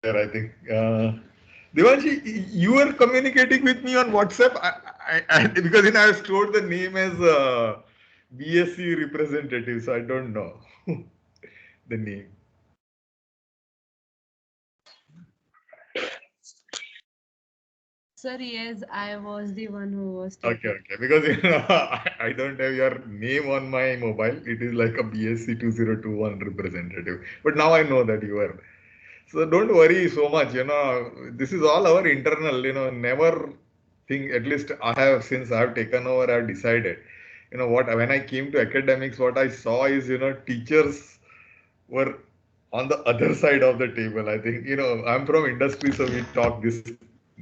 I think. Devanshi, you were communicating with me on WhatsApp because I have stored the name as BSc representative, so I don't know the name. Sir, yes, I was the one who was Okay, taking. okay. Because I don't have your name on my mobile. It is like a BSc 2021 representative. But now I know that you are. So don't worry so much. This is all our internal. Never think. At least I have, since I have taken over, I have decided. What, when I came to academics, what I saw is teachers were on the other side of the table. I think I'm from industry, so we talk this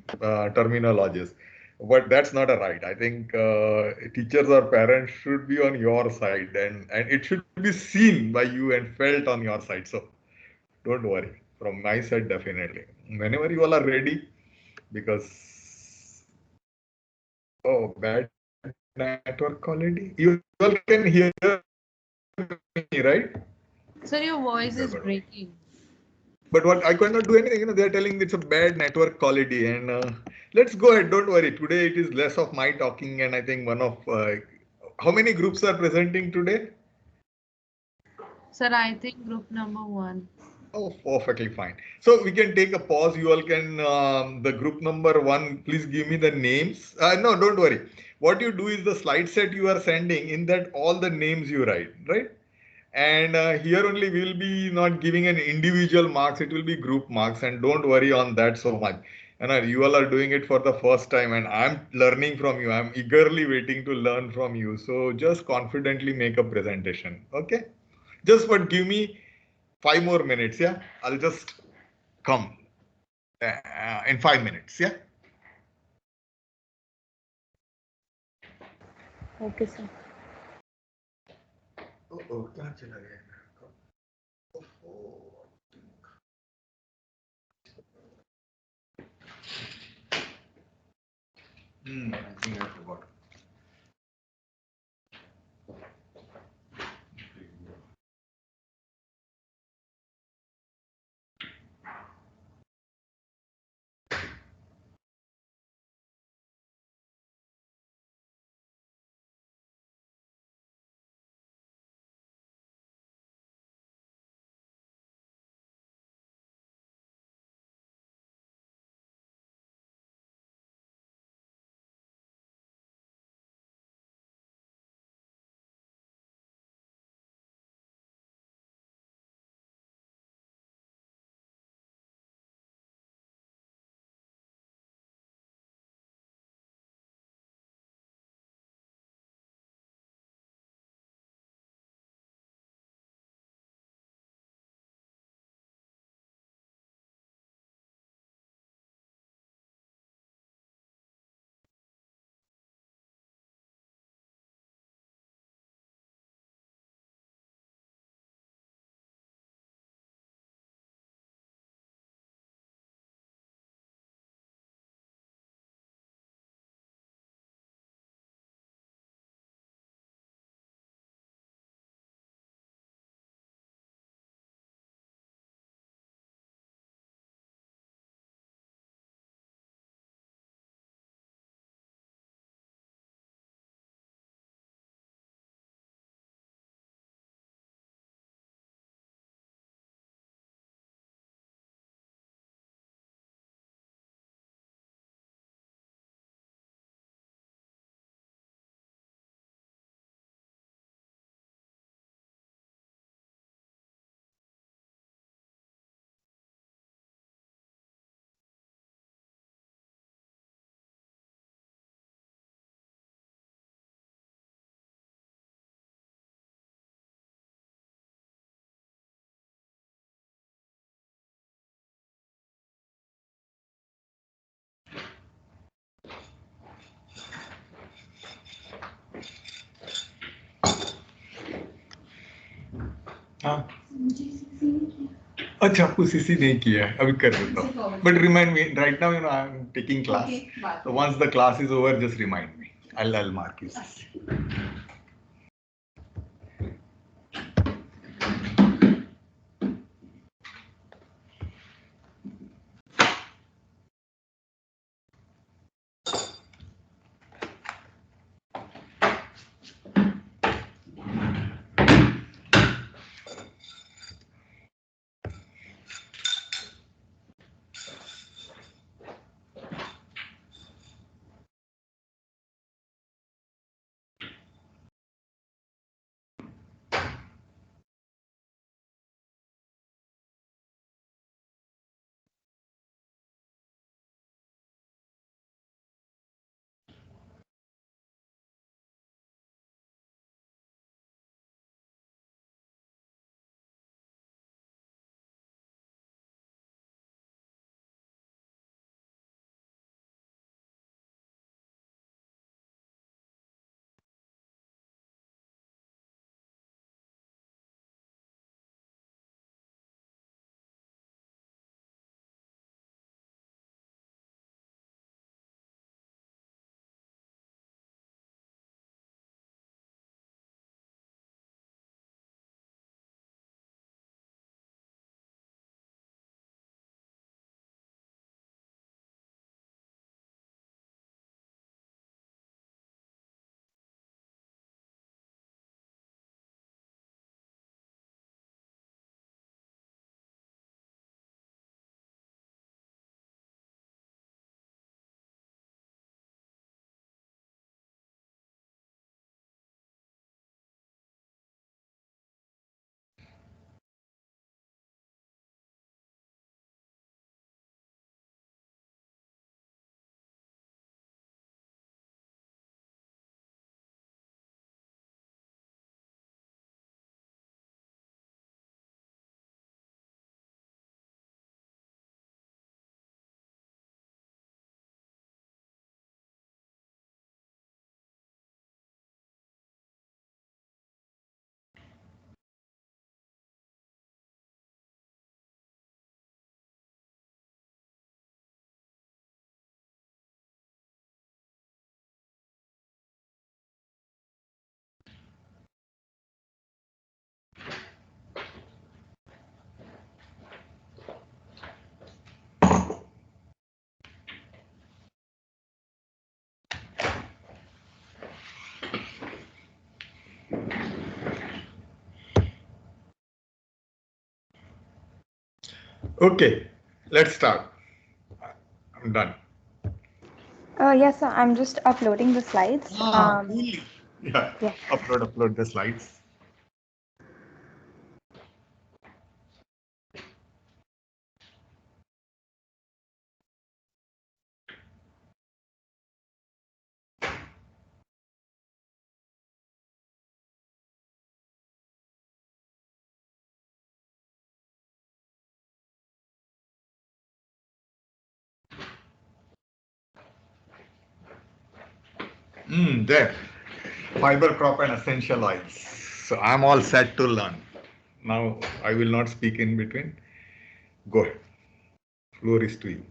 terminologies. But that's not a right. I think teachers or parents should be on your side, and it should be seen by you and felt on your side. So don't worry. From my side, definitely. Whenever you all are ready, because oh, bad network quality. You all can hear me, right? Sir, your Good, voice good. is breaking. But what I cannot do anything. They are telling it's a bad network quality, and let's go ahead. Don't worry. Today it is less of my talking, and I think one of how many groups are presenting today? Sir, I think group number one. Oh, perfectly fine. So we can take a pause. You all can, the group number one, please give me the names. No, don't worry. What you do is the slide set you are sending, in that all the names you write, right? And here only we will be not giving an individual marks, it will be group marks, and don't worry on that so much. And you all are doing it for the first time, and I'm learning from you. I'm eagerly waiting to learn from you. So just confidently make a presentation. Okay? Just but give me 5 more minutes. Yeah, I'll just come in 5 minutes. Yeah. Okay, sir. कहाँ चला गया मेरा? ओहो, I think I forgot. हाँ, अच्छा आपको CC नहीं किया है, अभी कर देता हूँ. But remind me right now. I'm taking class. Okay. So once the class is over, just remind me. I'll mark you CC. Okay, let's start. I'm done. Yes, sir. I'm just uploading the slides. Cool. Yeah, Yeah. upload the slides. There. Fiber crop and essential oils. So I'm all set to learn. Now I will not speak in between. Go ahead. Floor is to you.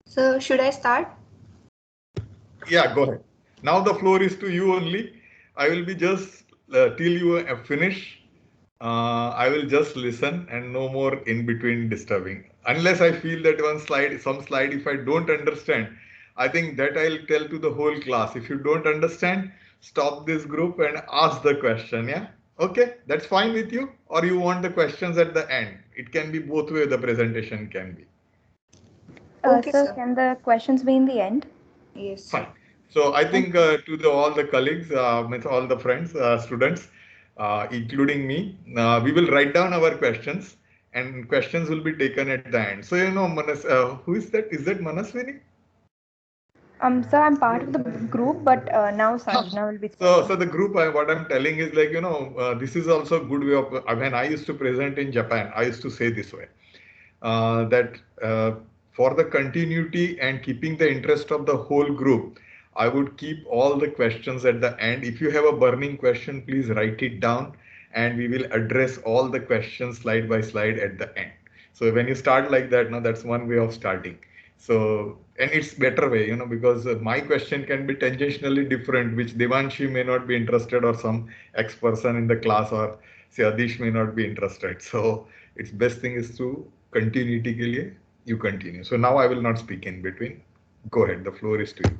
So should I start? Yeah, go ahead. Now the floor is to you only. I will be just till you finish. I will just listen and no more in between disturbing. Unless I feel that some slide, if I don't understand, I think that I'll tell to the whole class. If you don't understand, stop this group and ask the question. Yeah. Okay, that's fine with you. Or you want the questions at the end? It can be both way. The presentation can be. Okay, Sir, sir. can the questions be in the end? Yes. Fine. So I think to all the colleagues, with all the friends, students, including me, we will write down our questions and questions will be taken at the end. So, Manas, who is that? Is that Manaswini? Sir, I'm part of the group, but now Sanjana will be So speaking. the group, what I'm telling is like, this is also a good way of, when I used to present in Japan, I used to say this way, that for the continuity and keeping the interest of the whole group, I would keep all the questions at the end. If you have a burning question, please write it down and we will address all the questions slide by slide at the end. So when you start like that, now that's one way of starting. So, and it's better way, because my question can be tangentially different, which Devanshi may not be interested or some X person in the class or say Adish may not be interested. So it's best thing is to continuity के लिए you continue. So now I will not speak in between. Go ahead. The floor is to you.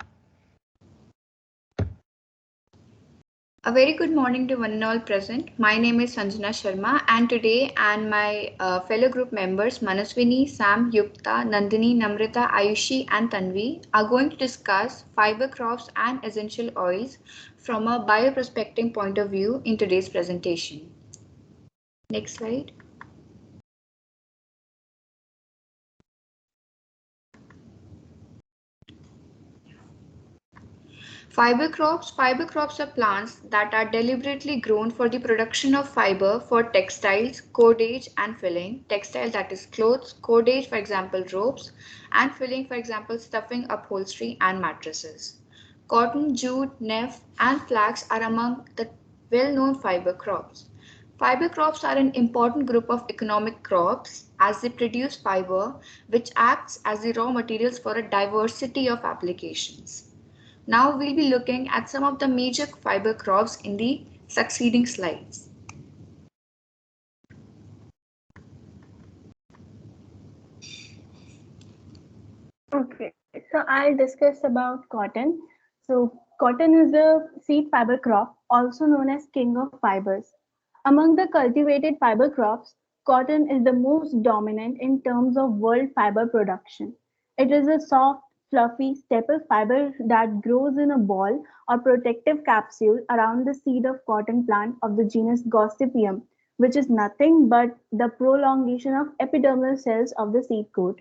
A very good morning to one and all present. My name is Sanjana Sharma, and today and my fellow group members Manaswini, Sam, Yukta, Nandini, Namrita, Ayushi, and Tanvi are going to discuss fiber crops and essential oils from a bioprospecting point of view in today's presentation. Next slide. Fiber crops are plants that are deliberately grown for the production of fiber for textiles, cordage and filling. Textile, that is clothes, cordage, for example ropes, and filling, for example stuffing, upholstery and mattresses. Cotton, jute, neph and flax are among the well-known fiber crops. Fiber crops are an important group of economic crops as they produce fiber, which acts as the raw materials for a diversity of applications. Now we'll be looking at some of the major fiber crops in the succeeding slides. Okay, so I'll discuss about cotton. So cotton is a seed fiber crop, also known as king of fibers. Among the cultivated fiber crops, cotton is the most dominant in terms of world fiber production. It is a soft, fluffy staple fiber that grows in a ball or protective capsule around the seed of cotton plant of the genus Gossypium, which is nothing but the prolongation of epidermal cells of the seed coat.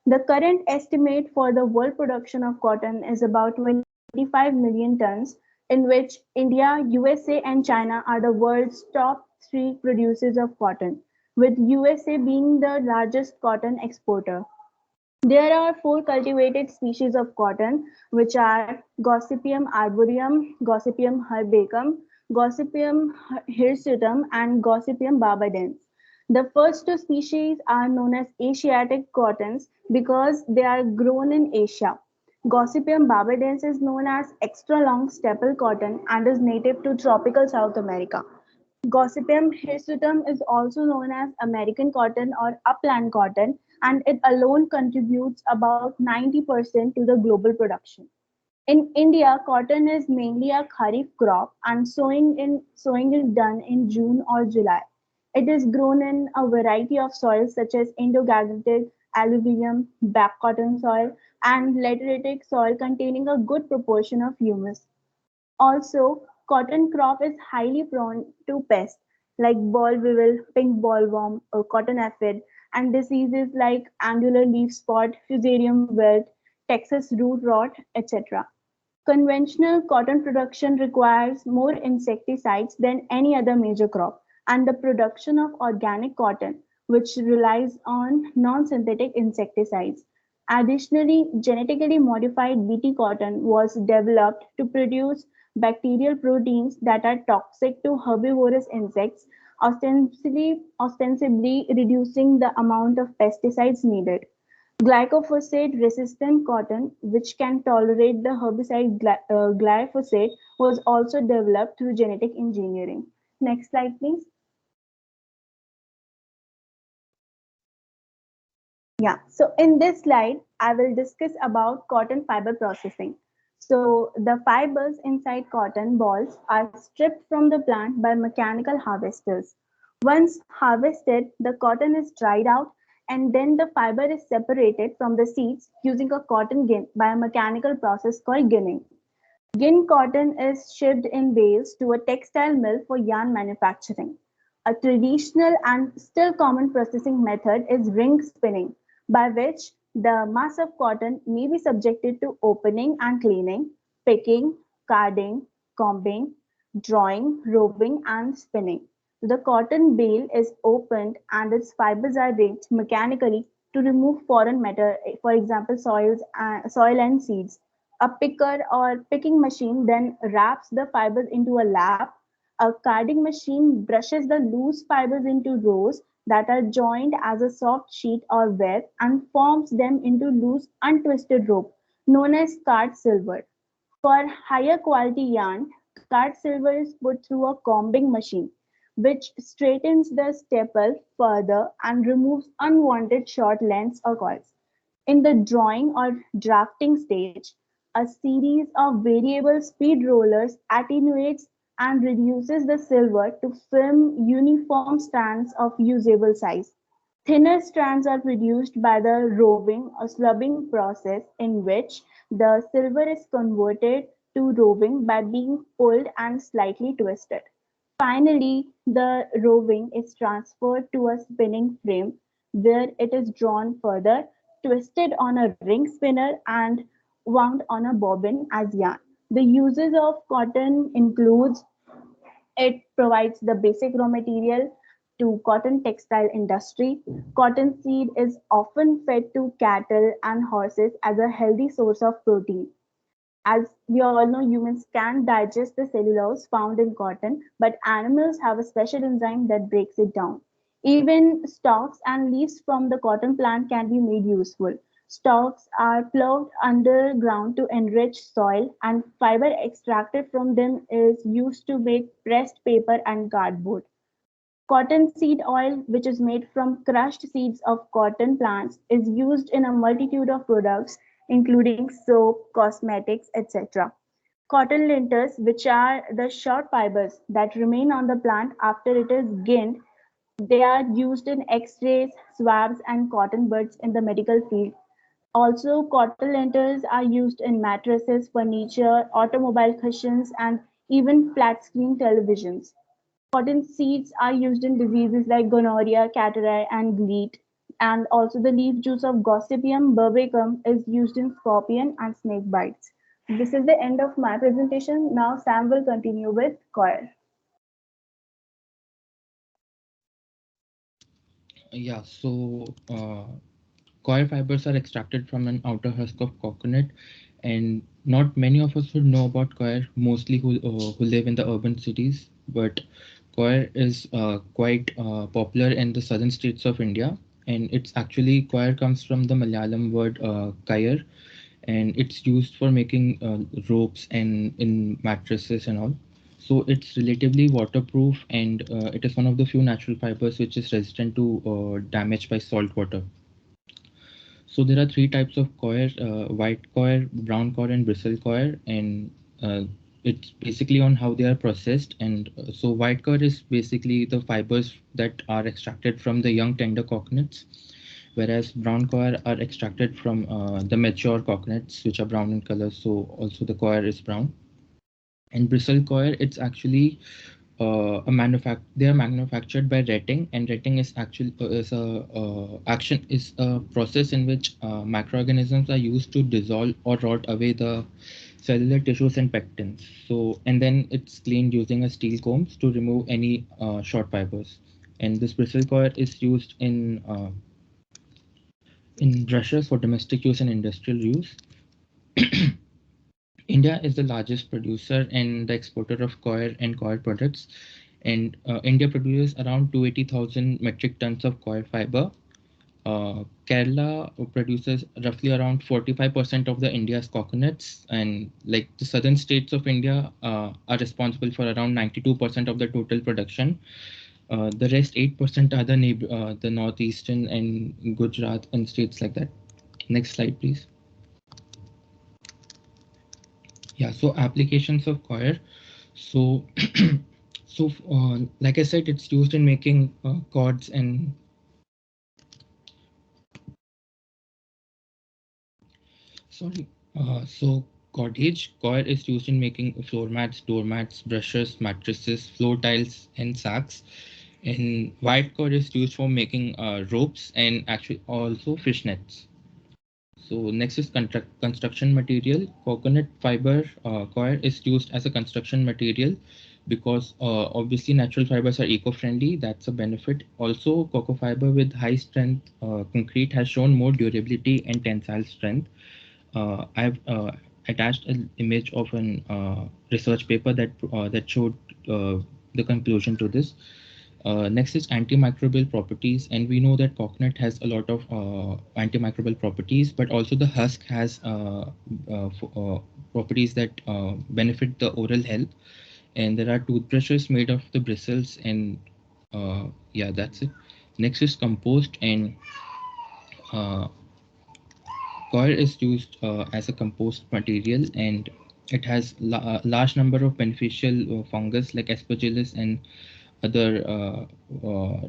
The current estimate for the world production of cotton is about 25 million tons, in which India, USA, and China are the world's top three producers of cotton, with USA being the largest cotton exporter. There are four cultivated species of cotton, which are Gossypium arboreum, Gossypium herbacum, Gossypium hirsutum, and Gossypium barbadense. The first two species are known as Asiatic cottons because they are grown in Asia. Gossypium barbadense is known as extra long staple cotton and is native to tropical South America. Gossypium hirsutum is also known as American cotton or upland cotton, and it alone contributes about 90% to the global production. In India, cotton is mainly a kharif crop and sowing is done in June or July. It is grown in a variety of soils such as Indo-Gangetic, alluvium, black cotton soil, and lateritic soil containing a good proportion of humus. Also, cotton crop is highly prone to pests like boll weevil, pink bollworm, or cotton aphid, and diseases like angular leaf spot, fusarium wilt, Texas root rot, etc. Conventional cotton production requires more insecticides than any other major crop, and the production of organic cotton, which relies on non-synthetic insecticides. Additionally, genetically modified Bt cotton was developed to produce bacterial proteins that are toxic to herbivorous insects, ostensibly reducing the amount of pesticides needed. Glyphosate-resistant cotton, which can tolerate the herbicide glyphosate, was also developed through genetic engineering. Next slide, please. Yeah, so in this slide, I will discuss about cotton fiber processing. So the fibers inside cotton balls are stripped from the plant by mechanical harvesters. Once harvested, the cotton is dried out and then the fiber is separated from the seeds using a cotton gin by a mechanical process called ginning. Gin cotton is shipped in bales to a textile mill for yarn manufacturing. A traditional and still common processing method is ring spinning, by which the mass of cotton may be subjected to opening and cleaning, picking, carding, combing, drawing, roving, and spinning. The cotton bale is opened and its fibers are raked mechanically to remove foreign matter, for example, soil and seeds. A picker or picking machine then wraps the fibers into a lap. A carding machine brushes the loose fibers into rows that are joined as a soft sheet or web and forms them into loose untwisted rope known as card silver. For higher quality yarn, card silver is put through a combing machine, which straightens the staple further and removes unwanted short lengths or coils. In the drawing or drafting stage, a series of variable speed rollers attenuates and reduces the silver to film uniform strands of usable size. Thinner strands are produced by the roving or slubbing process, in which the silver is converted to roving by being pulled and slightly twisted. Finally, the roving is transferred to a spinning frame where it is drawn further, twisted on a ring spinner, and wound on a bobbin as yarn. The uses of cotton includes it provides the basic raw material to cotton textile industry. Cotton seed is often fed to cattle and horses as a healthy source of protein. As we all know, humans can digest the cellulose found in cotton, but animals have a special enzyme that breaks it down. Even stalks and leaves from the cotton plant can be made useful. Stalks are plowed underground to enrich soil, and fiber extracted from them is used to make pressed paper and cardboard. Cottonseed oil, which is made from crushed seeds of cotton plants, is used in a multitude of products, including soap, cosmetics, etc. Cotton linters, which are the short fibers that remain on the plant after it is ginned, they are used in X-rays, swabs, and cotton buds in the medical field. Also, cotton linters are used in mattresses, furniture, automobile cushions, and even flat screen televisions. Cotton seeds are used in diseases like gonorrhea, catarrh, and gleat. And also the leaf juice of Gossypium verbicum is used in scorpion and snake bites. This is the end of my presentation. Now Sam will continue with coir. Yeah, so coir fibers are extracted from an outer husk of coconut, and not many of us would know about coir, mostly who live in the urban cities. But coir is quite popular in the southern states of India, and it's actually coir comes from the Malayalam word kair, and it's used for making ropes and in mattresses and all. So it's relatively waterproof, and it is one of the few natural fibers which is resistant to damage by salt water. So there are three types of coir: white coir, brown coir, and bristle coir, and it's basically on how they are processed. And so white coir is basically the fibers that are extracted from the young tender coconuts, whereas brown coir are extracted from the mature coconuts, which are brown in color. So also the coir is brown. And bristle coir, it's actually they are manufactured by retting, and retting is actually is a process in which microorganisms are used to dissolve or rot away the cellular tissues and pectins. So, and then it's cleaned using a steel combs to remove any short fibers. And this bristle coir is used in brushes for domestic use and industrial use. India is the largest producer and the exporter of coir and coir products, and India produces around 280,000 metric tons of coir fiber. Kerala produces roughly around 45% of the India's coconuts, and like the southern states of India are responsible for around 92% of the total production. The rest 8% are the northeastern and Gujarat and states like that. Next slide, please. Yeah, so applications of coir. So, like I said, it's used in making cords and cordage. Coir is used in making floor mats, doormats, brushes, mattresses, floor tiles, and sacks. And white coir is used for making ropes and actually also fish nets. So next is construction material. Coconut fiber coir is used as a construction material because obviously natural fibers are eco-friendly. That's a benefit. Also, cocoa fiber with high strength concrete has shown more durability and tensile strength. I've attached an image of an research paper that showed the conclusion to this. Next is antimicrobial properties, and we know that coconut has a lot of antimicrobial properties, but also the husk has properties that benefit the oral health. And there are toothbrushes made of the bristles, and yeah, that's it. Next is compost, and coir is used as a compost material, and it has a large number of beneficial fungus like aspergillus and other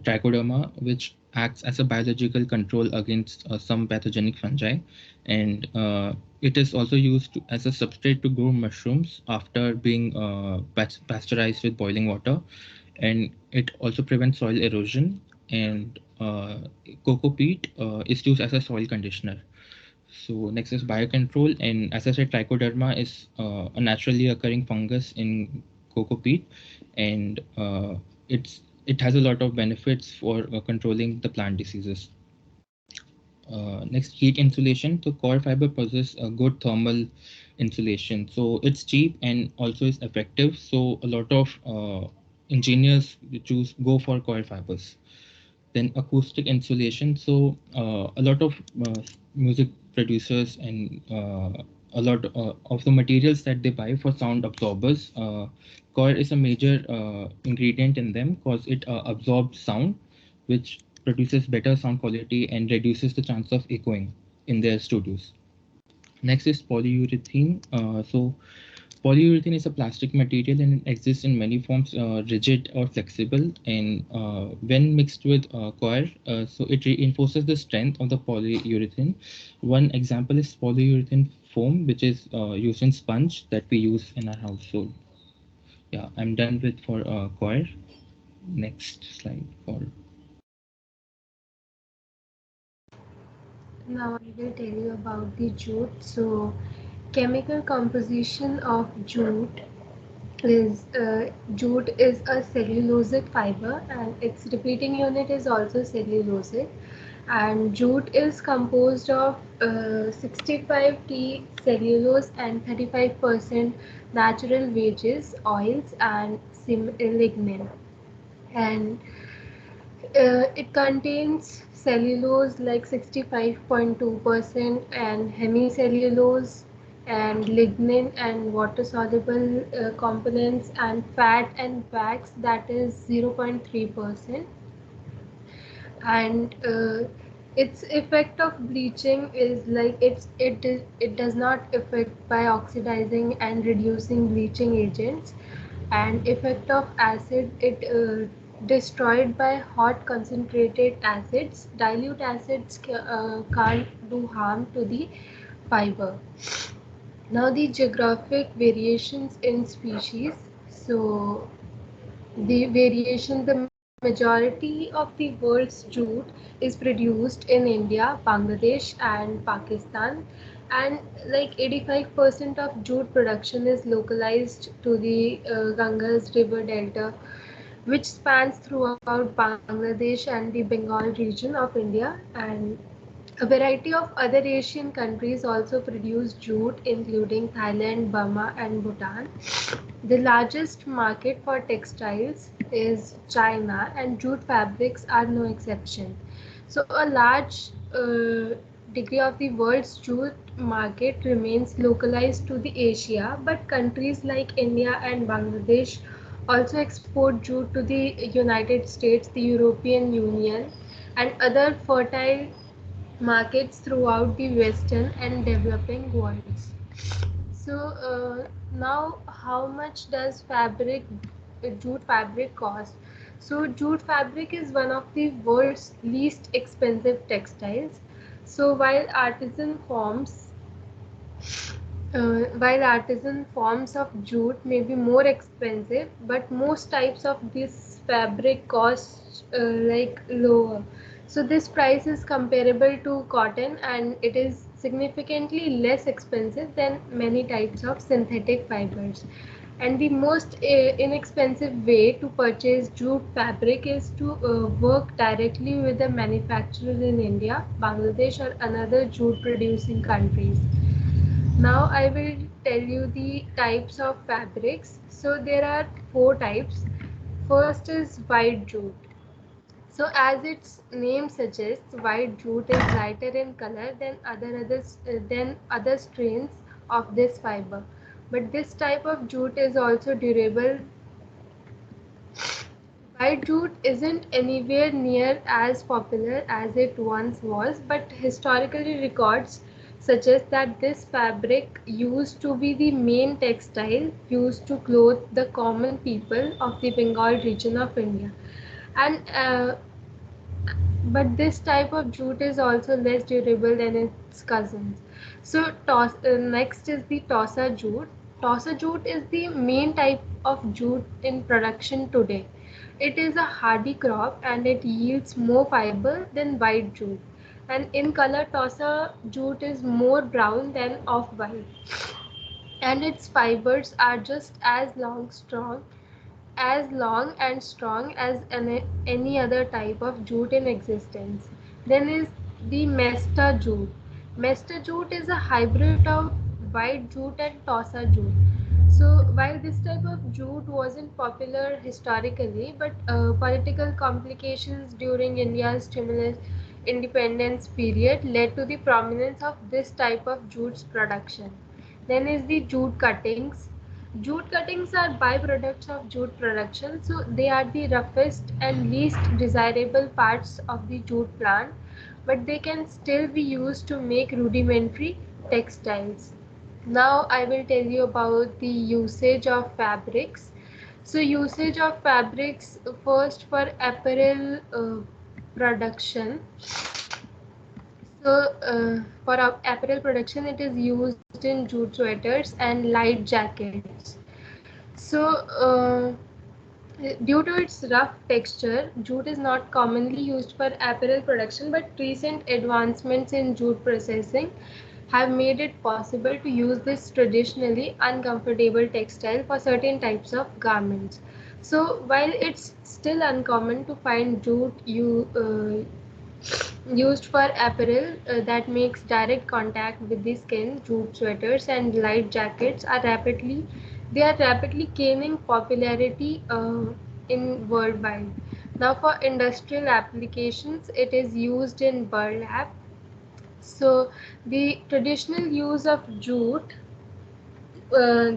trichoderma, which acts as a biological control against some pathogenic fungi. And it is also used as a substrate to grow mushrooms after being pasteurized with boiling water. And it also prevents soil erosion. And coco peat is used as a soil conditioner. So next is biocontrol, and as I said, trichoderma is a naturally occurring fungus in coco peat, and it has a lot of benefits for controlling the plant diseases. Next, heat insulation. So coir fiber possesses a good thermal insulation. So it's cheap and also is effective. So a lot of engineers go for coir fibers. Then acoustic insulation. So a lot of music producers and a lot of the materials that they buy for sound absorbers, coir is a major ingredient in them because it absorbs sound, which produces better sound quality and reduces the chance of echoing in their studios. Next is polyurethane. Polyurethane is a plastic material and it exists in many forms, rigid or flexible. And when mixed with coir, so it reinforces the strength of the polyurethane. One example is polyurethane foam, which is used in sponge that we use in our household. Yeah, I'm done with for coir. Next slide for. Now I will tell you about the jute. So, chemical composition of jute is a cellulosic fiber, and its repeating unit is also cellulosic. And jute is composed of 65T cellulose and 35% natural wages, oils, and lignin. And it contains cellulose like 65.2% and hemicellulose and lignin and water soluble components and fat and wax that is 0.3%. And Its effect of bleaching is like it does not affect by oxidizing and reducing bleaching agents, and effect of acid, it destroyed by hot concentrated acids. Dilute acids can't do harm to the fiber. Now the geographic variations in species. So the majority of the world's jute is produced in India, Bangladesh, and Pakistan, and like 85% of jute production is localized to the Ganges River Delta, which spans throughout Bangladesh and the Bengal region of India. And a variety of other Asian countries also produce jute, including Thailand, Burma, and Bhutan. The largest market for textiles is China, and jute fabrics are no exception. So, a large degree of the world's jute market remains localized to the Asia, but countries like India and Bangladesh also export jute to the United States, the European Union, and other fertile markets throughout the Western and developing worlds. So now, how much does jute fabric cost? So jute fabric is one of the world's least expensive textiles. So while artisan forms of jute may be more expensive, but most types of this fabric cost like lower. So this price is comparable to cotton, and it is significantly less expensive than many types of synthetic fibers. And the most inexpensive way to purchase jute fabric is to work directly with the manufacturer in India, Bangladesh, or another jute producing countries. Now I will tell you the types of fabrics. So there are four types. First is white jute. So as its name suggests, white jute is lighter in color than other strains of this fiber. But this type of jute is also durable. White jute isn't anywhere near as popular as it once was, but historical records suggest that this fabric used to be the main textile used to clothe the common people of the Bengal region of India. And but this type of jute is also less durable than its cousins. So next is the Tosa jute. Tosa jute is the main type of jute in production today. It is a hardy crop and it yields more fiber than white jute. And in color, Tosa jute is more brown than off-white. And its fibers are just as long and strong as any other type of jute in existence. Then is the Mesta jute. Mesta jute is a hybrid of white jute and Tosa jute. So while this type of jute wasn't popular historically, but political complications during India's stimulus independence period led to the prominence of this type of jute's production. Then is the jute cuttings. Jute cuttings are byproducts of jute production, so they are the roughest and least desirable parts of the jute plant, but they can still be used to make rudimentary textiles. Now I will tell you about the usage of fabrics. So usage of fabrics, first for apparel production. So for apparel production, it is used in jute sweaters and light jackets. So due to its rough texture, jute is not commonly used for apparel production, but recent advancements in jute processing have made it possible to use this traditionally uncomfortable textile for certain types of garments. So while it's still uncommon to find used for apparel that makes direct contact with the skin, jute sweaters and light jackets are rapidly gaining popularity in worldwide. Now for industrial applications, it is used in burlap. So the traditional use of jute uh,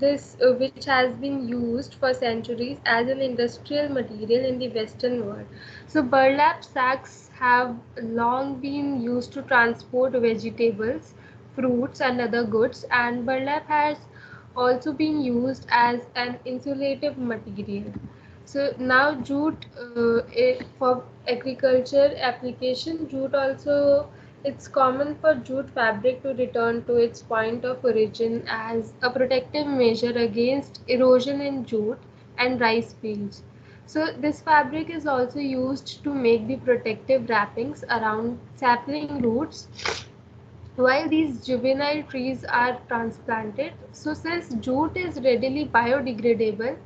which has been used for centuries as an industrial material in the Western world. So burlap sacks have long been used to transport vegetables, fruits, and other goods, and burlap has also been used as an insulative material. So now jute for agriculture application, jute also it's common for jute fabric to return to its point of origin as a protective measure against erosion in jute and rice fields. So this fabric is also used to make the protective wrappings around sapling roots while these juvenile trees are transplanted. So since jute is readily biodegradable,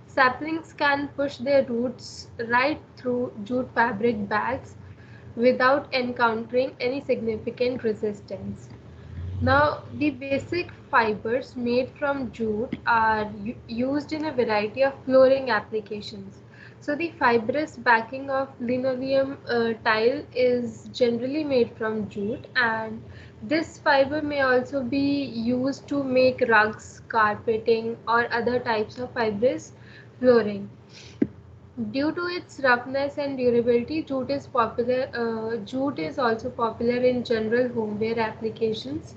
saplings can push their roots right through jute fabric bags without encountering any significant resistance. Now, the basic fibers made from jute are used in a variety of flooring applications. So, the fibrous backing of linoleum tile is generally made from jute, and this fiber may also be used to make rugs, carpeting, or other types of fibrous flooring. Due to its roughness and durability, jute is popular. Jute is also popular in general homeware applications.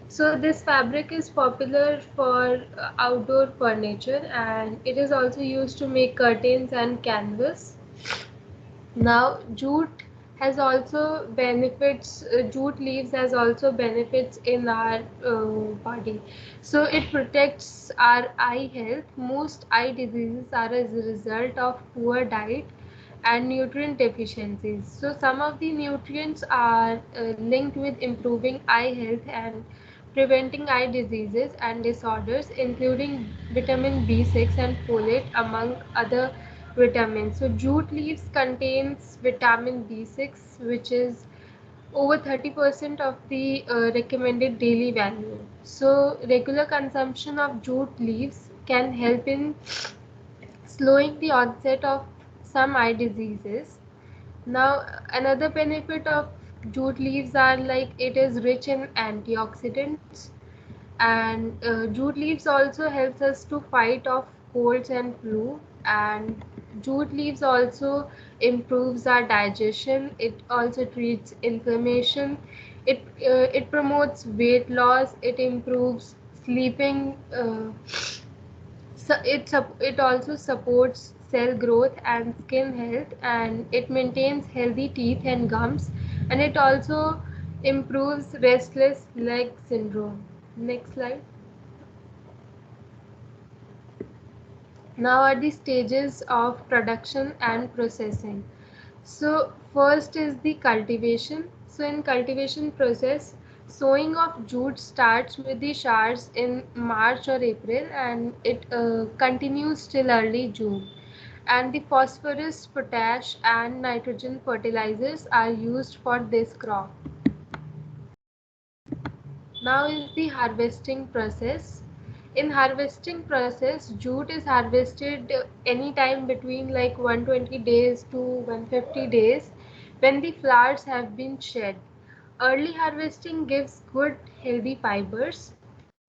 So this fabric is popular for outdoor furniture, and it is also used to make curtains and canvas. Now jute has also benefits. Jute leaves has also benefits in our body. So it protects our eye health. Most eye diseases are as a result of poor diet and nutrient deficiencies. So some of the nutrients are linked with improving eye health and preventing eye diseases and disorders, including vitamin B6 and folate, among other vitamins. So jute leaves contains vitamin B6, which is over 30% of the recommended daily value. So regular consumption of jute leaves can help in slowing the onset of some eye diseases. Now, another benefit of jute leaves are like it is rich in antioxidants, and jute leaves also helps us to fight off colds and flu, and jute leaves also improves our digestion. It also treats inflammation. It promotes weight loss. It improves sleeping. So it also supports cell growth and skin health, and it maintains healthy teeth and gums, and it also improves restless leg syndrome. Next slide. Now are the stages of production and processing. So first is the cultivation. So in cultivation process, sowing of jute starts with the showers in March or April, and it continues till early June. And the phosphorus, potash, and nitrogen fertilizers are used for this crop. Now is the harvesting process. In harvesting process, jute is harvested anytime between like 120 days to 150 days when the flowers have been shed. Early harvesting gives good healthy fibers.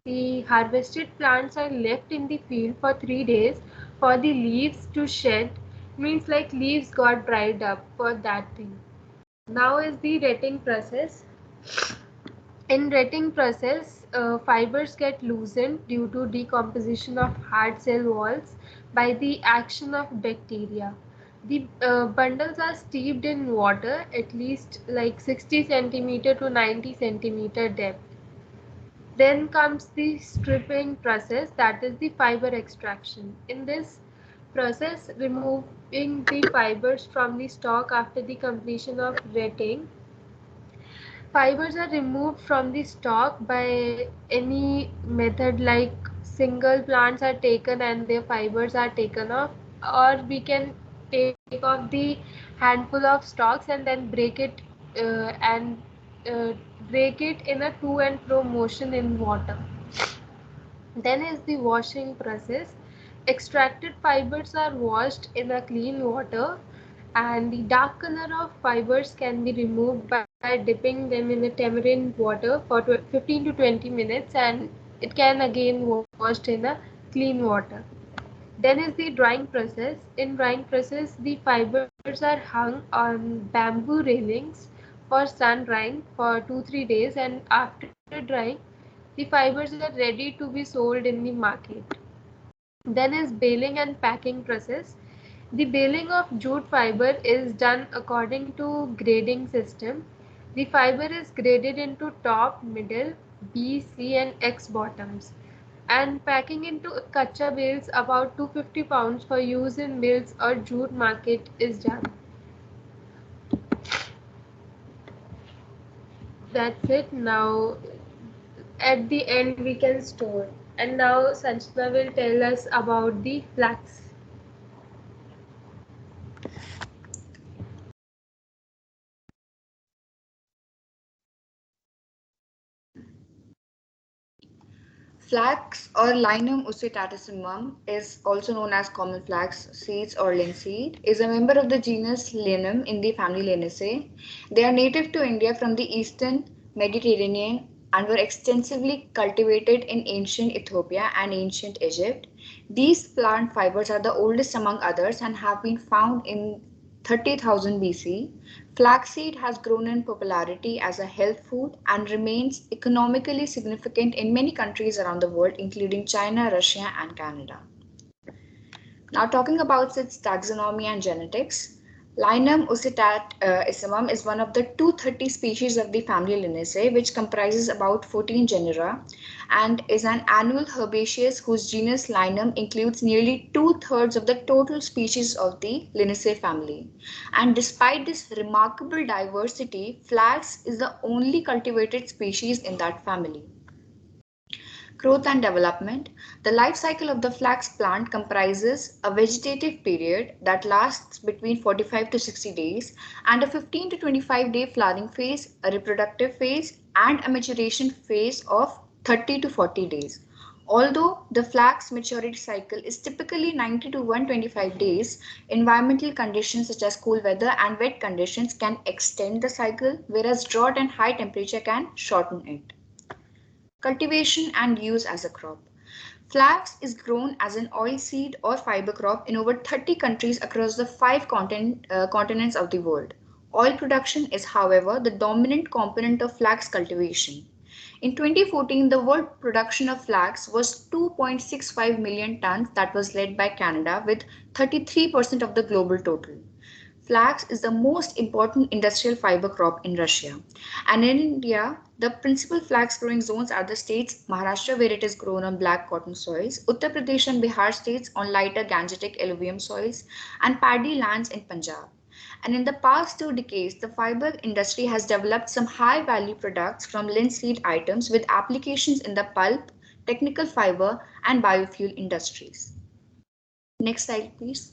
The harvested plants are left in the field for 3 days for the leaves to shed, means like leaves got dried up for that thing. Now is the retting process. In retting process, fibers get loosened due to decomposition of hard cell walls by the action of bacteria. The bundles are steeped in water at least like 60 centimeter to 90 centimeter depth. Then comes the stripping process, that is the fiber extraction. In this process, removing the fibers from the stalk after the completion of retting. Fibers are removed from the stalk by any method, like single plants are taken and their fibers are taken off, or we can take off the handful of stalks and then uh, break it in a to and fro motion in water. Then is the washing process. Extracted fibers are washed in a clean water, and the dark color of fibers can be removed by dipping them in the tamarind water for 15 to 20 minutes, and it can again washed in a clean water. Then is the drying process. In drying process, the fibers are hung on bamboo railings for sun drying for 2-3 days, and after drying, the fibers are ready to be sold in the market. Then is baling and packing process. The baling of jute fiber is done according to grading system. The fiber is graded into top, middle, B, C and X bottoms, and packing into kacha bales about 250 pounds for use in mills or jute market is done. That's it. Now at the end we can store. And now Sanchita will tell us about the flax. Flax or Linum usitatissimum is also known as common flax seeds or linseed, is a member of the genus Linum in the family Linaceae. They are native to India from the eastern Mediterranean and were extensively cultivated in ancient Ethiopia and ancient Egypt. These plant fibers are the oldest among others and have been found in 30,000 BC. Flaxseed has grown in popularity as a health food and remains economically significant in many countries around the world, including China, Russia, and Canada. Now, talking about its taxonomy and genetics, Linum usitatissimum is one of the 230 species of the family Linaceae, which comprises about 14 genera and is an annual herbaceous whose genus Linum includes nearly 2/3 of the total species of the Linaceae family. And despite this remarkable diversity, flax is the only cultivated species in that family. Growth and development. The life cycle of the flax plant comprises a vegetative period that lasts between 45 to 60 days and a 15 to 25-day flowering phase, a reproductive phase, and a maturation phase of 30 to 40 days. Although the flax maturity cycle is typically 90 to 125 days, environmental conditions such as cool weather and wet conditions can extend the cycle, whereas drought and high temperature can shorten it. Cultivation and use as a crop. Flax is grown as an oilseed or fiber crop in over 30 countries across the 5 continents of the world. Oil production is, however, the dominant component of flax cultivation. In 2014, the world production of flax was 2.65 million tons, that was led by Canada with 33% of the global total. Flax is the most important industrial fiber crop in Russia. And in India, the principal flax growing zones are the states Maharashtra, where it is grown on black cotton soils, Uttar Pradesh and Bihar states on lighter Gangetic alluvium soils, and paddy lands in Punjab. And in the past 2 decades, the fiber industry has developed some high value products from linseed items with applications in the pulp, technical fiber, and biofuel industries. Next slide, please.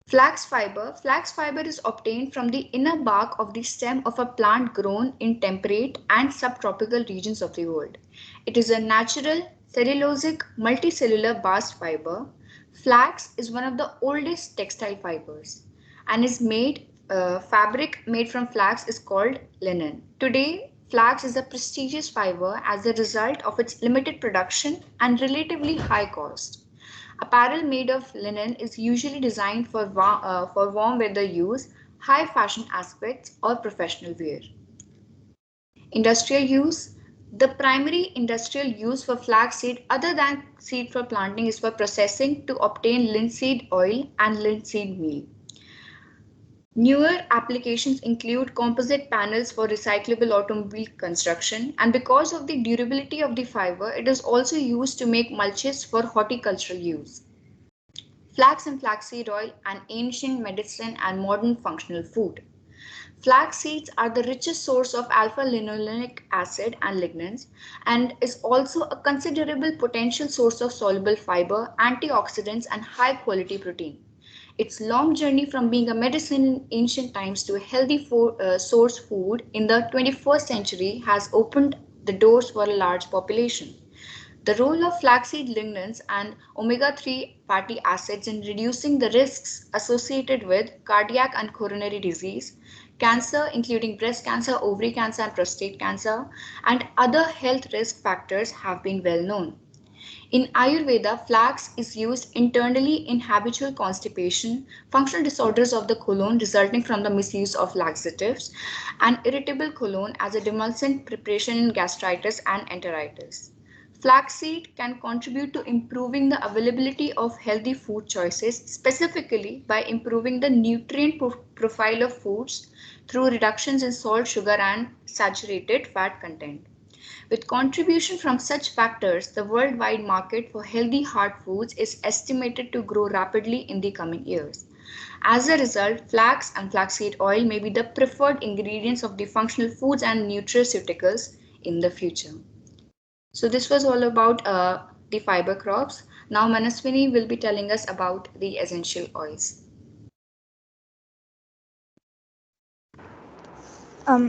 Flax fiber is obtained from the inner bark of the stem of a plant grown in temperate and subtropical regions of the world. It is a natural cellulosic multicellular bast fiber. Flax is one of the oldest textile fibers and is fabric made from flax is called linen. Today, flax is a prestigious fiber as a result of its limited production and relatively high cost. Apparel made of linen is usually designed for warm weather use, high fashion aspects, or professional wear. Industrial use. The primary industrial use for flax seed other than seed for planting is for processing to obtain linseed oil and linseed meal. Newer applications include composite panels for recyclable automobile construction, and because of the durability of the fiber, it is also used to make mulches for horticultural use. Flax and flaxseed oil, an ancient medicine and modern functional food. Flax seeds are the richest source of alpha-linolenic acid and lignans and is also a considerable potential source of soluble fiber, antioxidants, and high-quality protein. Its long journey from being a medicine in ancient times to a healthy source food in the 21st century has opened the doors for a large population. The role of flaxseed lignans and omega-3 fatty acids in reducing the risks associated with cardiac and coronary disease, cancer including breast cancer, ovary cancer and prostate cancer, and other health risk factors have been well known. In Ayurveda, flax is used internally in habitual constipation, functional disorders of the colon resulting from the misuse of laxatives, and irritable colon as a demulcent preparation in gastritis and enteritis. Flaxseed can contribute to improving the availability of healthy food choices, specifically by improving the nutrient profile of foods through reductions in salt, sugar, and saturated fat content. With contribution from such factors, the worldwide market for healthy heart foods is estimated to grow rapidly in the coming years. As a result, flax and flaxseed oil may be the preferred ingredients of the functional foods and nutraceuticals in the future. So this was all about the fiber crops. Now Manaswini will be telling us about the essential oils.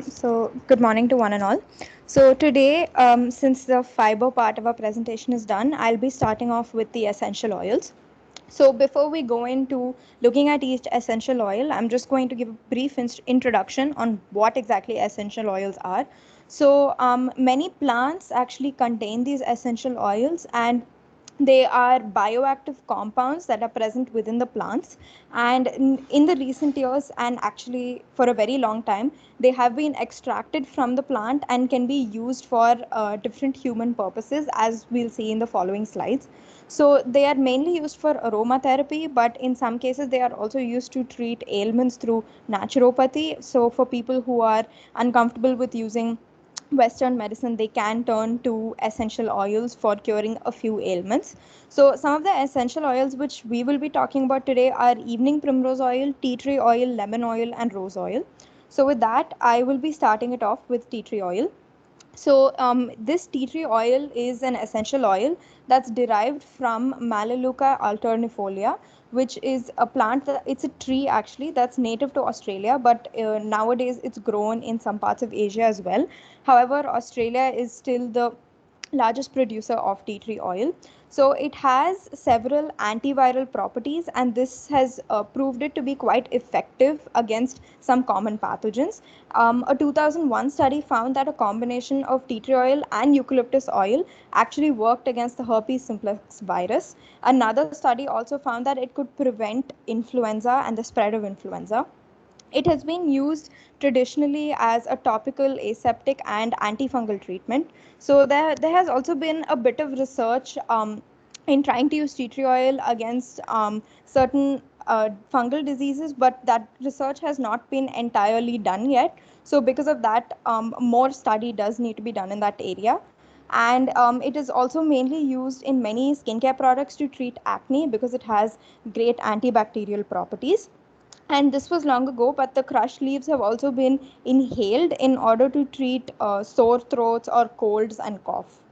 So good morning to one and all. So today, since the fiber part of our presentation is done, I'll be starting off with the essential oils. So before we go into looking at each essential oil, I'm just going to give a brief introduction on what exactly essential oils are. So many plants actually contain these essential oils, and they are bioactive compounds that are present within the plants, and in the recent years, and actually for a very long time, they have been extracted from the plant and can be used for different human purposes, as we'll see in the following slides. So they are mainly used for aromatherapy, but in some cases they are also used to treat ailments through naturopathy. So for people who are uncomfortable with using Western medicine, they can turn to essential oils for curing a few ailments. So some of the essential oils which we will be talking about today are evening primrose oil, tea tree oil, lemon oil, and rose oil. So with that, I will be starting it off with tea tree oil. So this tea tree oil is an essential oil that's derived from Melaleuca alternifolia, which is a plant that it's a tree actually that's native to Australia, but nowadays it's grown in some parts of Asia as well. However, Australia is still the largest producer of tea tree oil. So it has several antiviral properties, and this has proved it to be quite effective against some common pathogens. A 2001 study found that a combination of tea tree oil and eucalyptus oil actually worked against the herpes simplex virus. Another study also found that it could prevent influenza and the spread of influenza. It has been used traditionally as a topical aseptic and antifungal treatment. So there has also been a bit of research in trying to use tea tree oil against certain fungal diseases, but that research has not been entirely done yet. So because of that, more study does need to be done in that area. And it is also mainly used in many skincare products to treat acne because it has great antibacterial properties. And this was long ago, but the crushed leaves have also been inhaled in order to treat sore throats or colds and cough.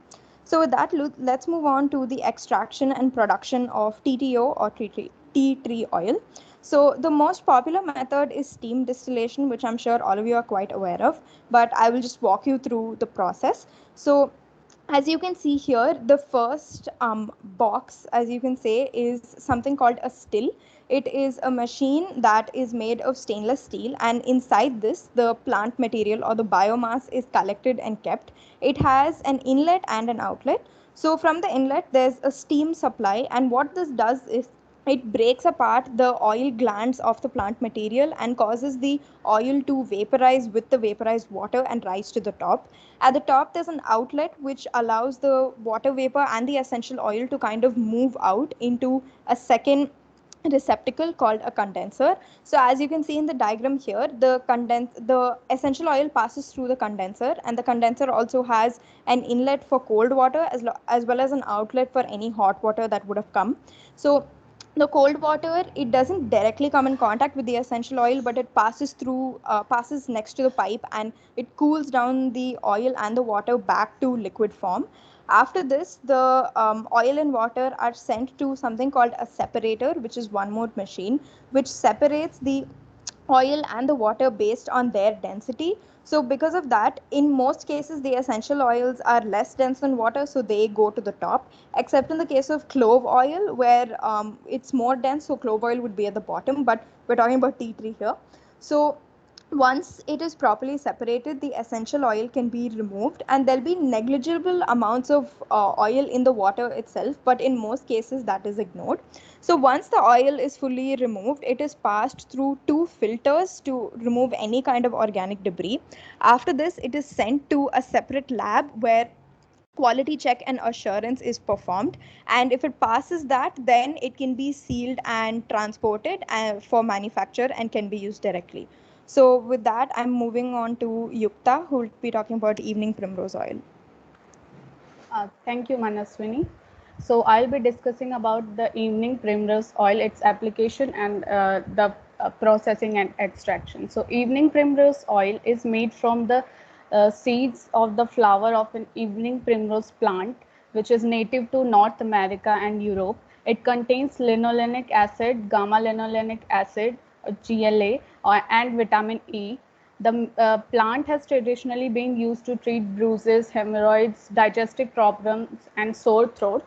So with that, let's move on to the extraction and production of TTO or tea tree oil. So the most popular method is steam distillation, which I'm sure all of you are quite aware of, but I will just walk you through the process. So as you can see here, the first box, as you can say, is something called a still. It is a machine that is made of stainless steel, and inside this, the plant material or the biomass is collected and kept. It has an inlet and an outlet. So from the inlet, there's a steam supply, and what this does is it breaks apart the oil glands of the plant material and causes the oil to vaporize with the vaporized water and rise to the top. At the top, there's an outlet which allows the water vapor and the essential oil to kind of move out into a second receptacle called a condenser. So as you can see in the diagram here, the essential oil passes through the condenser, and the condenser also has an inlet for cold water as well as an outlet for any hot water that would have come. So the cold water, it doesn't directly come in contact with the essential oil, but it passes next to the pipe, and it cools down the oil and the water back to liquid form. After this, the oil and water are sent to something called a separator, which is one more machine, which separates the oil and the water based on their density. So because of that, in most cases, the essential oils are less dense than water, so they go to the top, except in the case of clove oil, where it's more dense, so clove oil would be at the bottom, but we're talking about tea tree here. So once it is properly separated, the essential oil can be removed, and there'll be negligible amounts of oil in the water itself, but in most cases that is ignored. So once the oil is fully removed, it is passed through 2 filters to remove any kind of organic debris. After this, it is sent to a separate lab where quality check and assurance is performed, and if it passes that, then it can be sealed and transported for manufacture and can be used directly. So with that, I'm moving on to Yukta, who will be talking about evening primrose oil. Thank you, Manaswini. So I'll be discussing about the evening primrose oil, its application, and the processing and extraction. So evening primrose oil is made from the seeds of the flower of an evening primrose plant, which is native to North America and Europe. It contains linolenic acid, gamma linolenic acid, GLA, and vitamin E. The plant has traditionally been used to treat bruises, hemorrhoids, digestive problems, and sore throat.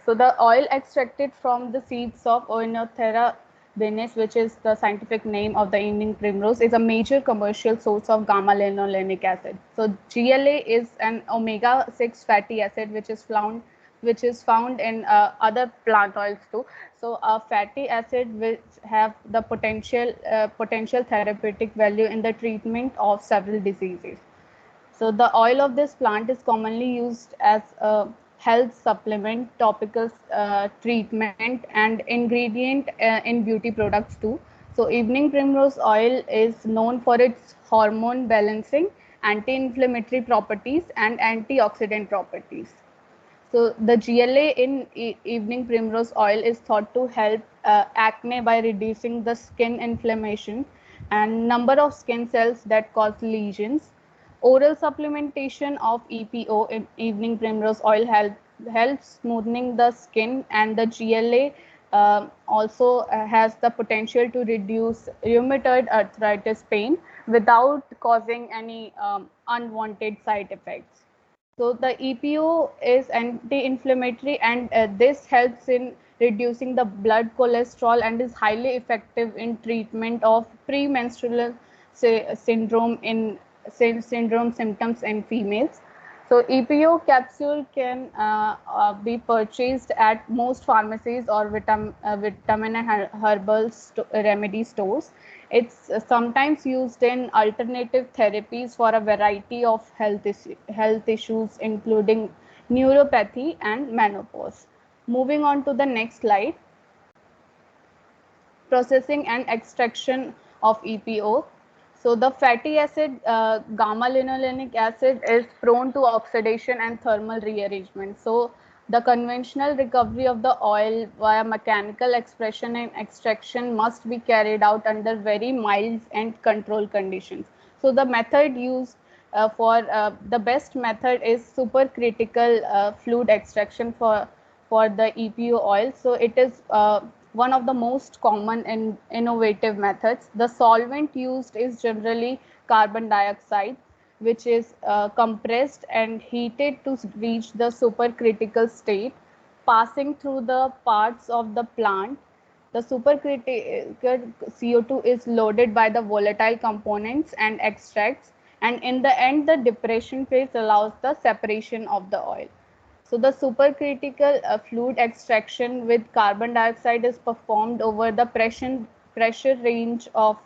So the oil extracted from the seeds of Oenothera binis, which is the scientific name of the evening primrose, is a major commercial source of gamma linolenic acid. So GLA is an omega-6 fatty acid which is found in other plant oils too. So a fatty acid which have the potential therapeutic value in the treatment of several diseases. So the oil of this plant is commonly used as a health supplement, topical treatment, and ingredient in beauty products too. So evening primrose oil is known for its hormone balancing, anti-inflammatory properties, and antioxidant properties. So the GLA in evening primrose oil is thought to help acne by reducing the skin inflammation and number of skin cells that cause lesions. Oral supplementation of EPO in evening primrose oil helps smoothing the skin, and the GLA also has the potential to reduce rheumatoid arthritis pain without causing any unwanted side effects. So the EPO is anti-inflammatory, and this helps in reducing the blood cholesterol and is highly effective in treatment of premenstrual syndrome symptoms in females. So EPO capsule can be purchased at most pharmacies or vitamin and herbal remedy stores. It's sometimes used in alternative therapies for a variety of health issues, including neuropathy and menopause. Moving on to the next slide. Processing and extraction of EPO. So the fatty acid gamma linolenic acid is prone to oxidation and thermal rearrangement. So the conventional recovery of the oil via mechanical expression and extraction must be carried out under very mild and controlled conditions. So the method used the best method is supercritical fluid extraction for the EPO oil. So it is one of the most common and innovative methods. The solvent used is generally carbon dioxide, which is compressed and heated to reach the supercritical state, passing through the parts of the plant. The supercritical CO2 is loaded by the volatile components and extracts, and in the end, the depression phase allows the separation of the oil. So the supercritical fluid extraction with carbon dioxide is performed over the pressure range of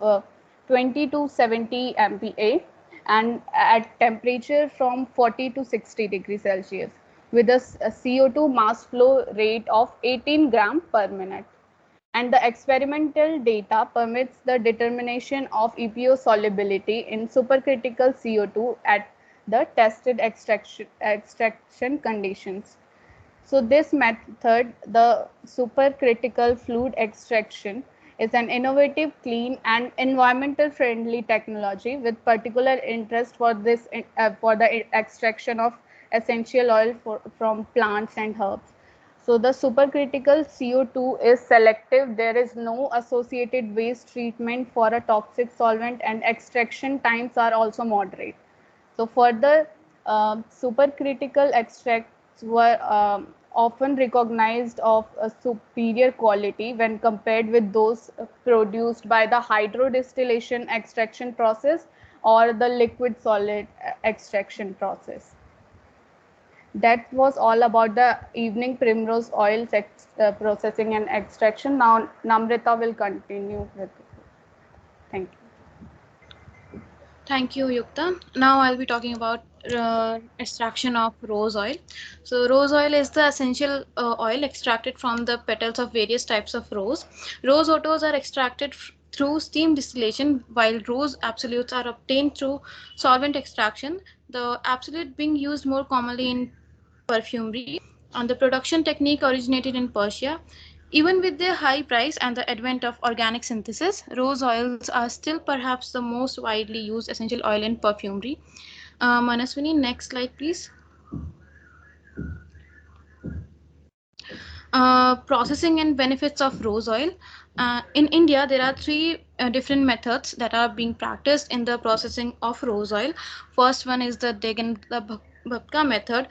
20 to 70 MPa and at temperature from 40 to 60 degrees Celsius with a CO2 mass flow rate of 18 gram per minute. And the experimental data permits the determination of EPO solubility in supercritical CO2 at the tested extraction conditions. So this method, the supercritical fluid extraction, is an innovative, clean, and environmental friendly technology with particular interest for the extraction of essential oil from plants and herbs. So the supercritical CO2 is selective. There is no associated waste treatment for a toxic solvent, and extraction times are also moderate. So further, supercritical extracts were often recognized of a superior quality when compared with those produced by the hydrodistillation extraction process or the liquid solid extraction process. That was all about the evening primrose oil processing and extraction. Now Namrita will continue with it. Thank you. Thank you, Yukta. Now I'll be talking about extraction of rose oil. So rose oil is the essential oil extracted from the petals of various types of rose. Rose ottos are extracted through steam distillation, while rose absolutes are obtained through solvent extraction, the absolute being used more commonly in perfumery, and the production technique originated in Persia. Even with their high price and the advent of organic synthesis, rose oils are still perhaps the most widely used essential oil in perfumery. Manaswini, next slide, please. Processing and benefits of rose oil. In India, there are three different methods that are being practiced in the processing of rose oil. First one is the Degan Bhabka method.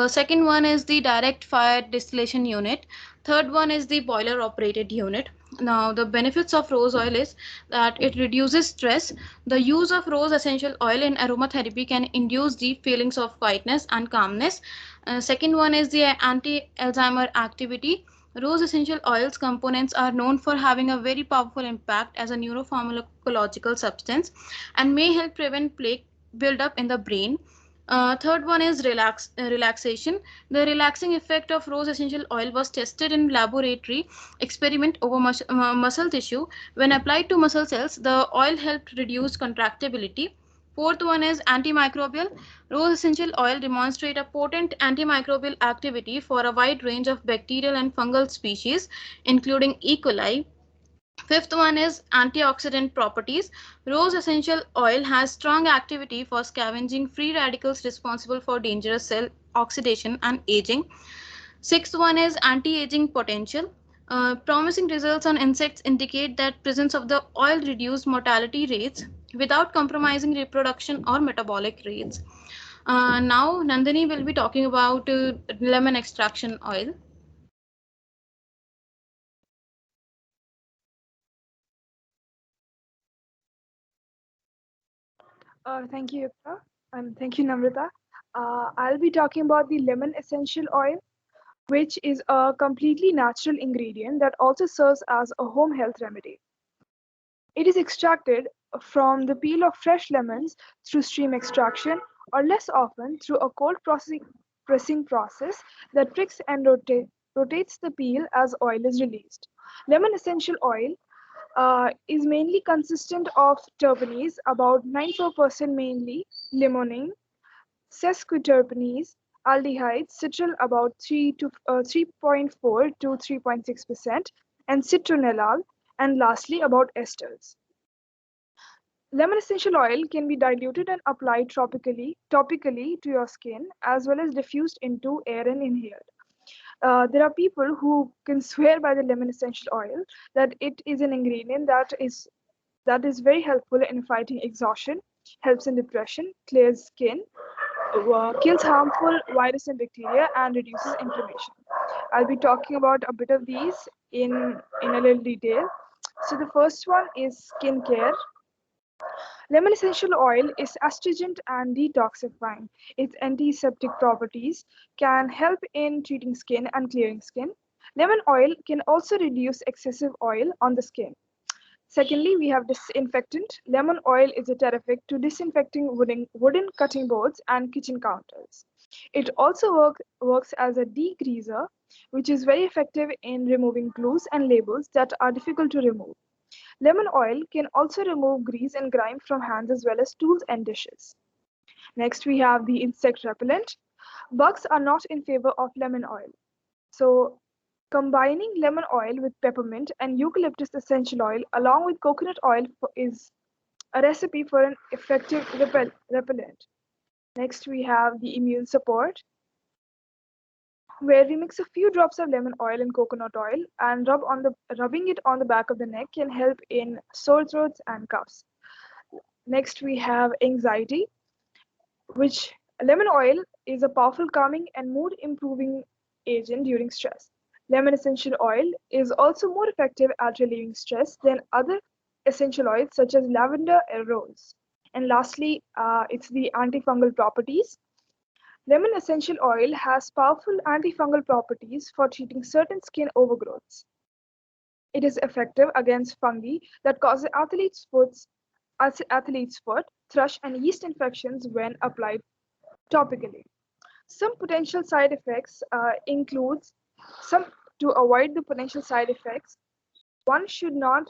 Second one is the direct fire distillation unit. Third one is the boiler operated unit. Now, the benefits of rose oil is that it reduces stress. The use of rose essential oil in aromatherapy can induce deep feelings of quietness and calmness. Second one is the anti-Alzheimer activity. Rose essential oils components are known for having a very powerful impact as a neuropharmacological substance and may help prevent plaque buildup in the brain. Third one is relaxation. The relaxing effect of rose essential oil was tested in laboratory experiment over muscle tissue. When applied to muscle cells, the oil helped reduce contractibility. Fourth one is antimicrobial. Rose essential oil demonstrate a potent antimicrobial activity for a wide range of bacterial and fungal species, including E. coli. Fifth one is antioxidant properties. Rose essential oil has strong activity for scavenging free radicals responsible for dangerous cell oxidation and aging. Sixth one is anti-aging potential. Promising results on insects indicate that presence of the oil reduced mortality rates without compromising reproduction or metabolic rates. Now Nandini will be talking about lemon extraction oil. Thank you, Yukta, and thank you, Namrita. I'll be talking about the lemon essential oil, which is a completely natural ingredient that also serves as a home health remedy. It is extracted from the peel of fresh lemons through stream extraction, or less often through a cold pressing process that tricks and rotates the peel as oil is released. Lemon essential oil is mainly consistent of terpenes, about 94% mainly limonene, sesquiterpenes, aldehydes, citral about 3.4 to 3.6%, and citronellal, and lastly about esters. Lemon essential oil can be diluted and applied topically to your skin, as well as diffused into air and inhaled. There are people who can swear by the lemon essential oil that it is an ingredient that is very helpful in fighting exhaustion, helps in depression, clears skin, kills harmful virus and bacteria, and reduces inflammation. I'll be talking about a bit of these in a little detail. So the first one is skincare. Lemon essential oil is astringent and detoxifying. Its antiseptic properties can help in treating skin and clearing skin. Lemon oil can also reduce excessive oil on the skin. Secondly, we have disinfectant. Lemon oil is a terrific to disinfecting wooden cutting boards and kitchen counters. It also works as a degreaser, which is very effective in removing glues and labels that are difficult to remove. Lemon oil can also remove grease and grime from hands as well as tools and dishes. Next, we have the insect repellent. Bugs are not in favor of lemon oil. So, combining lemon oil with peppermint and eucalyptus essential oil along with coconut oil is a recipe for an effective repellent. Next, we have the immune support. where we mix a few drops of lemon oil and coconut oil and rubbing it on the back of the neck can help in sore throats and coughs. Next, we have anxiety, which lemon oil is a powerful calming and mood improving agent during stress. Lemon essential oil is also more effective at relieving stress than other essential oils such as lavender and rose. And lastly, it's the antifungal properties. Lemon essential oil has powerful antifungal properties for treating certain skin overgrowths. It is effective against fungi that cause athlete's foot, thrush, and yeast infections when applied topically. Some potential side effects includes some to avoid the potential side effects. One should not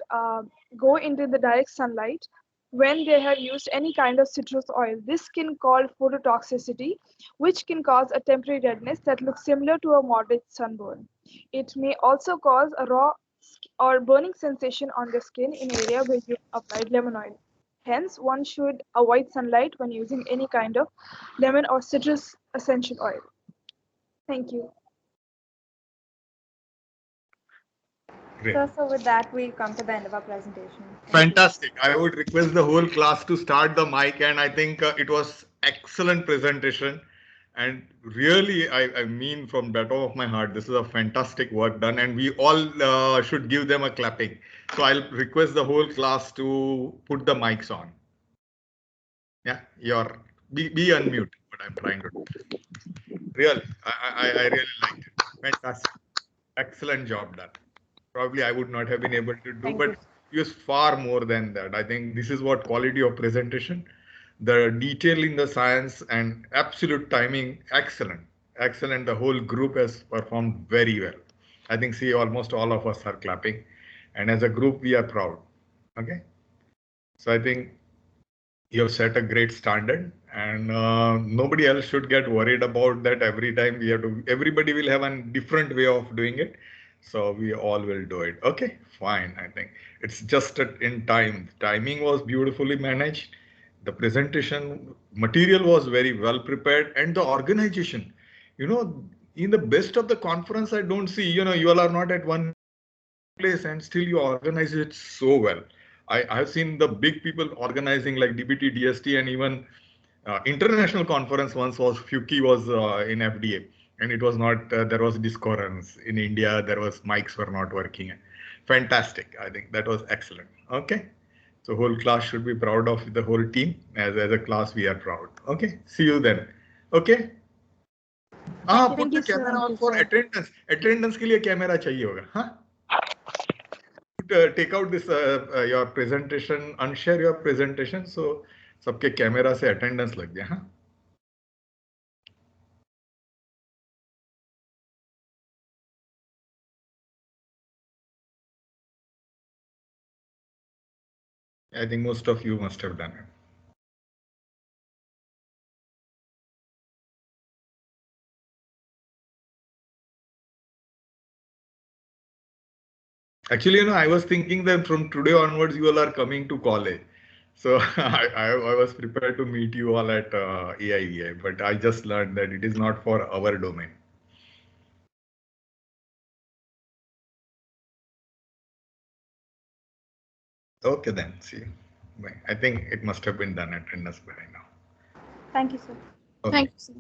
go into the direct sunlight when they have used any kind of citrus oil. This can cause phototoxicity, which can cause a temporary redness that looks similar to a moderate sunburn. It may also cause a raw or burning sensation on the skin in area where you applied lemon oil. Hence, one should avoid sunlight when using any kind of lemon or citrus essential oil. Thank you. Great. So with that, we come to the end of our presentation. Thank you. Fantastic. I would request the whole class to start the mic, and I think it was excellent presentation. And really, I mean from bottom of my heart, this is a fantastic work done, and we all should give them a clapping. So I'll request the whole class to put the mics on. Yeah, be unmute, what I'm trying to do. Really, I really liked it. Fantastic. Excellent job done. Probably I would not have been able to do, Thank but you. use far more than that. I think this is what quality of presentation, the detail in the science and absolute timing, excellent. Excellent. The whole group has performed very well. I think see almost all of us are clapping, and as a group we are proud. Okay. So I think you have set a great standard, and nobody else should get worried about that. Every time we have to, everybody will have a different way of doing it. So we all will do it. Okay, fine. I think it's just in time. Timing was beautifully managed. The presentation material was very well prepared, and the organization, in the best of the conference, I don't see, you all are not at one place and still you organize it so well. I've seen the big people organizing like DBT, DST, and even international conference once was FUCI was in FDA, and it was not, there was discordance in India, there was mics were not working. Fantastic. I think that was excellent. Okay. So whole class should be proud of the whole team. As a class, we are proud. Okay. See you then. Okay. Put the camera on for attendance. Attendance के लिए camera चाहिए होगा. हाँ. Take out this your presentation, unshare your presentation, so सबके camera से attendance लग गया. हाँ. I think most of you must have done it. Actually, I was thinking that from today onwards, you all are coming to college. So I was prepared to meet you all at AIVI, but I just learned that it is not for our domain. Okay, then. See you. Bye. I think it must have been done attendance by now. Thank you, sir. Okay. Thank you, sir.